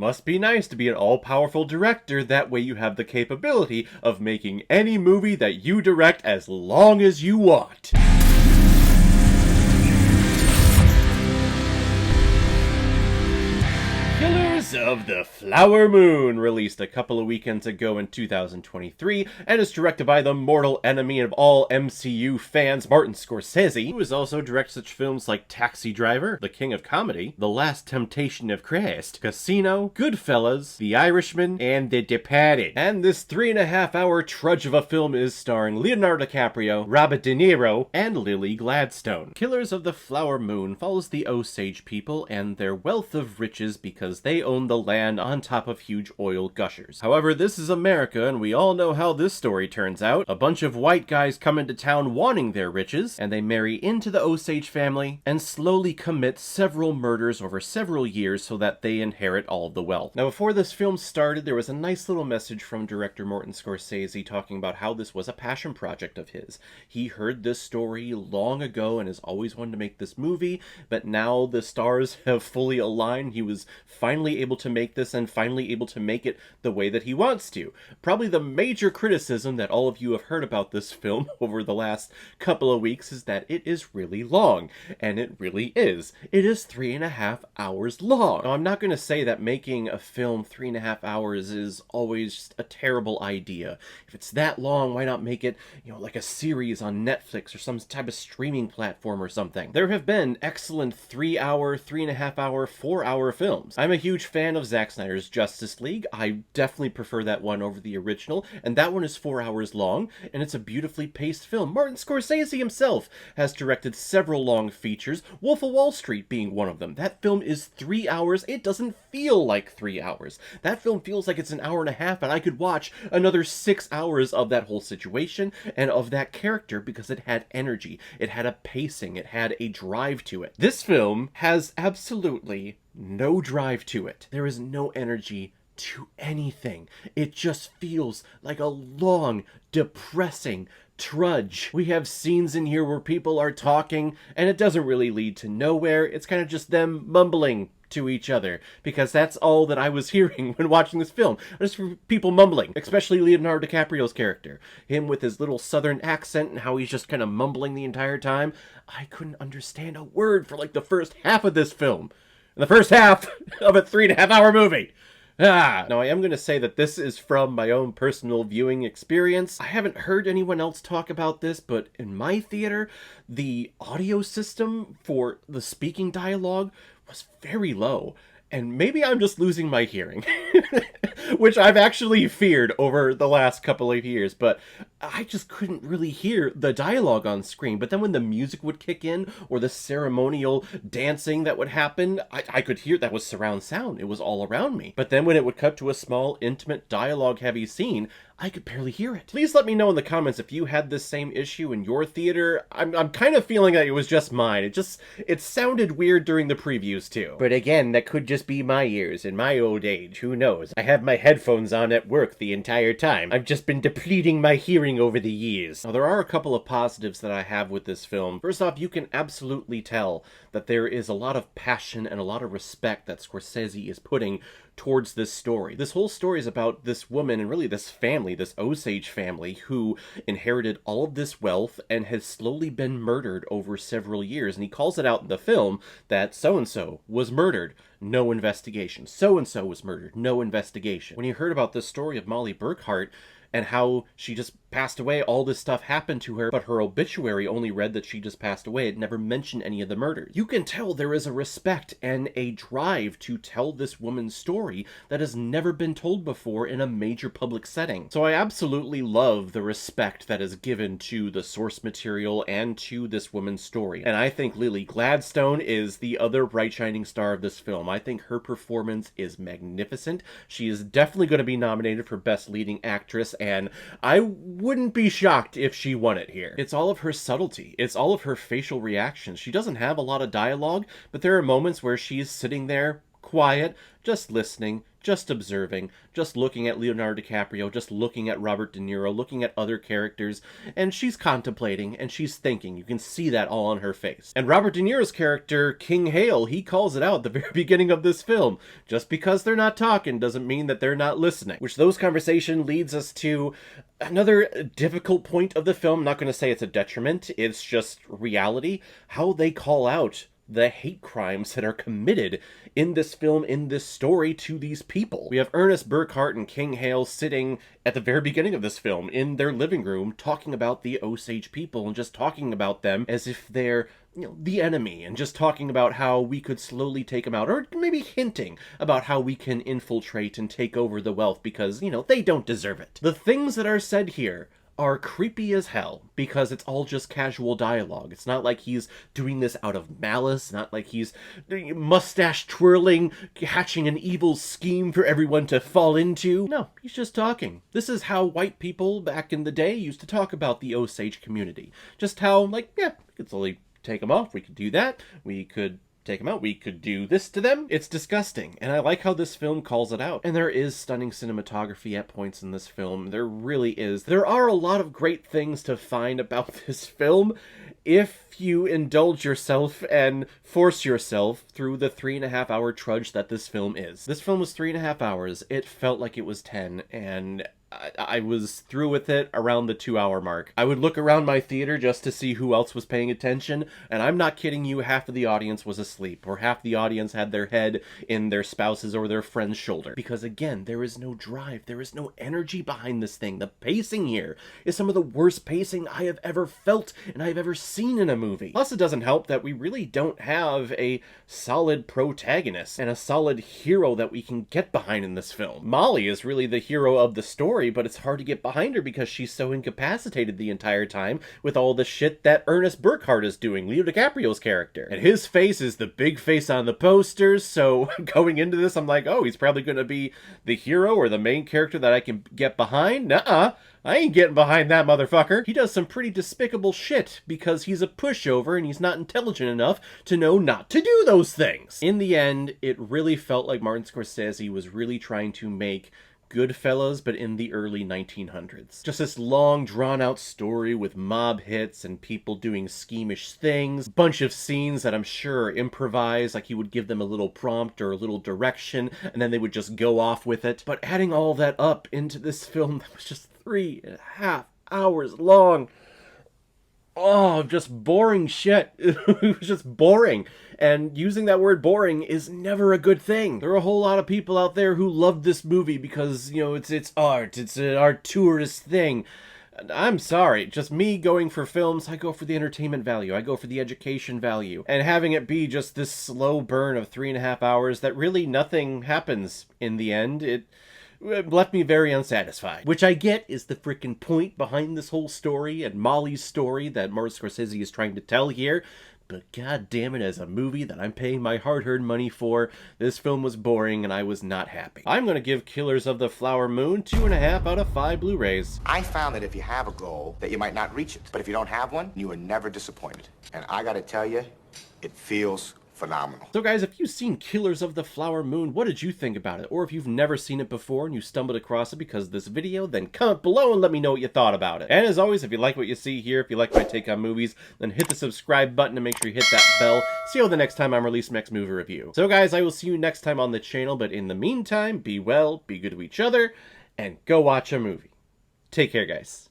Must be nice to be an all-powerful director, that way you have the capability of making any movie that you direct as long as you want. Killers of the Flower Moon, released a couple of weekends ago in 2023, and is directed by the mortal enemy of all MCU fans, Martin Scorsese, who has also directed such films like Taxi Driver, The King of Comedy, The Last Temptation of Christ, Casino, Goodfellas, The Irishman, and The Departed. And this 3.5-hour trudge of a film is starring Leonardo DiCaprio, Robert De Niro, and Lily Gladstone. Killers of the Flower Moon follows the Osage people and their wealth of riches because they own the land on top of huge oil gushers. However, this is America, and we all know how this story turns out. A bunch of white guys come into town wanting their riches, and they marry into the Osage family and slowly commit several murders over several years so that they inherit all of the wealth. Now, before this film started, there was a nice little message from director Martin Scorsese talking about how this was a passion project of his. He heard this story long ago and has always wanted to make this movie, but now the stars have fully aligned. He was finally able to make this and finally able to make it the way that he wants to. Probably the major criticism that all of you have heard about this film over the last couple of weeks is that it is really long, and it really is. It is 3.5 hours long. Now, I'm not going to say that making a film 3.5 hours is always just a terrible idea. If it's that long, why not make it, like a series on Netflix or some type of streaming platform or something? There have been excellent 3-hour, 3.5-hour, 4-hour films. I'm a huge fan of Zack Snyder's Justice League. I definitely prefer that one over the original, and that one is 4 hours long, and it's a beautifully paced film. Martin Scorsese himself has directed several long features, Wolf of Wall Street being one of them. That film is 3 hours. It doesn't feel like 3 hours. That film feels like it's an hour and a half, and I could watch another 6 hours of that whole situation and of that character because it had energy, it had a pacing, it had a drive to it. This film has absolutely no drive to it. There is no energy to anything. It just feels like a long, depressing trudge. We have scenes in here where people are talking, and it doesn't really lead to nowhere. It's kind of just them mumbling to each other, because that's all that I was hearing when watching this film. Just people mumbling, especially Leonardo DiCaprio's character. Him with his little southern accent and how he's just kind of mumbling the entire time. I couldn't understand a word for like the first half of this film. And the first half of a 3.5-hour movie. Now I am going to say that this is from my own personal viewing experience. I haven't heard anyone else talk about this, but in my theater, the audio system for the speaking dialogue was very low. And maybe I'm just losing my hearing, which I've actually feared over the last couple of years, but I just couldn't really hear the dialogue on screen. But then when the music would kick in, or the ceremonial dancing that would happen, I could hear that was surround sound. It was all around me. But then when it would cut to a small, intimate, dialogue-heavy scene, I could barely hear it. Please let me know in the comments if you had this same issue in your theater. I'm kind of feeling that it was just mine. It sounded weird during the previews too. But again, that could just be my ears in my old age. Who knows? I have my headphones on at work the entire time. I've just been depleting my hearing over the years. Now, there are a couple of positives that I have with this film. First off, you can absolutely tell that there is a lot of passion and a lot of respect that Scorsese is putting towards this story. This whole story is about this woman and really this family, this Osage family, who inherited all of this wealth and has slowly been murdered over several years. And he calls it out in the film that so-and-so was murdered, no investigation. So-and-so was murdered, no investigation. When you heard about the story of Molly Burkhart and how she just passed away, all this stuff happened to her, but her obituary only read that she just passed away. It never mentioned any of the murders. You can tell there is a respect and a drive to tell this woman's story that has never been told before in a major public setting. So I absolutely love the respect that is given to the source material and to this woman's story. And I think Lily Gladstone is the other bright shining star of this film. I think her performance is magnificent. She is definitely going to be nominated for Best Leading Actress, and I wouldn't be shocked if she won it here. It's all of her subtlety. It's all of her facial reactions. She doesn't have a lot of dialogue, but there are moments where she's sitting there quiet, just listening, just observing, just looking at Leonardo DiCaprio, just looking at Robert De Niro, looking at other characters, and she's contemplating, and she's thinking. You can see that all on her face. And Robert De Niro's character, King Hale, he calls it out at the very beginning of this film. Just because they're not talking doesn't mean that they're not listening. Which those conversation leads us to another difficult point of the film. I'm not going to say it's a detriment, it's just reality. How they call out the hate crimes that are committed in this film, in this story, to these people. We have Ernest Burkhart and King Hale sitting at the very beginning of this film in their living room talking about the Osage people and just talking about them as if they're, you know, the enemy, and just talking about how we could slowly take them out, or maybe hinting about how we can infiltrate and take over the wealth because, you know, they don't deserve it. The things that are said here are creepy as hell because it's all just casual dialogue. It's not like he's doing this out of malice, not like he's mustache twirling, hatching an evil scheme for everyone to fall into. No, he's just talking. This is how white people back in the day used to talk about the Osage community. Just how, like, yeah, we could slowly take them off, we could do that, we could take them out, we could do this to them. It's disgusting, and I like how this film calls it out. And there is stunning cinematography at points in this film. There really is. There are a lot of great things to find about this film if you indulge yourself and force yourself through the 3.5 hour trudge that this film is. This film was 3.5 hours. It felt like it was 10, and I was through with it around the 2 hour mark. I would look around my theater just to see who else was paying attention, and I'm not kidding you, half of the audience was asleep, or half the audience had their head in their spouse's or their friend's shoulder. Because again, there is no drive, there is no energy behind this thing. The pacing here is some of the worst pacing I have ever felt and I have ever seen in a movie. Plus, it doesn't help that we really don't have a solid protagonist and a solid hero that we can get behind in this film. Molly is really the hero of the story, but it's hard to get behind her because she's so incapacitated the entire time with all the shit that Ernest Burkhart is doing, Leo DiCaprio's character. And his face is the big face on the posters, so going into this, I'm like, oh, he's probably going to be the hero or the main character that I can get behind? Nuh-uh. I ain't getting behind that motherfucker. He does some pretty despicable shit because he's a pushover and he's not intelligent enough to know not to do those things. In the end, it really felt like Martin Scorsese was really trying to make Goodfellas, but in the early 1900s. Just this long, drawn-out story with mob hits and people doing schemish things. Bunch of scenes that I'm sure are improvised, like he would give them a little prompt or a little direction, and then they would just go off with it. But adding all that up into this film that was just 3.5 hours long. Oh, just boring shit. It was just boring. And using that word boring is never a good thing. There are a whole lot of people out there who love this movie because, you know, it's art. It's an arturist thing. I'm sorry, just me going for films, I go for the entertainment value. I go for the education value. And having it be just this slow burn of 3.5 hours that really nothing happens in the end, it left me very unsatisfied. Which I get is the freaking point behind this whole story and Molly's story that Martin Scorsese is trying to tell here. But god damn it, as a movie that I'm paying my hard-earned money for, this film was boring and I was not happy. I'm gonna give Killers of the Flower Moon 2.5 out of 5 Blu-rays. I found that if you have a goal, that you might not reach it. But if you don't have one, you are never disappointed. And I gotta tell you, it feels phenomenal. So guys, if you've seen Killers of the Flower Moon, what did you think about it? Or if you've never seen it before and you stumbled across it because of this video, then comment below and let me know what you thought about it. And as always, if you like what you see here, if you like my take on movies, then hit the subscribe button and make sure you hit that bell. See you the next time I'm releasing next movie review. So guys, I will see you next time on the channel, but in the meantime, be well, be good to each other, and go watch a movie. Take care, guys.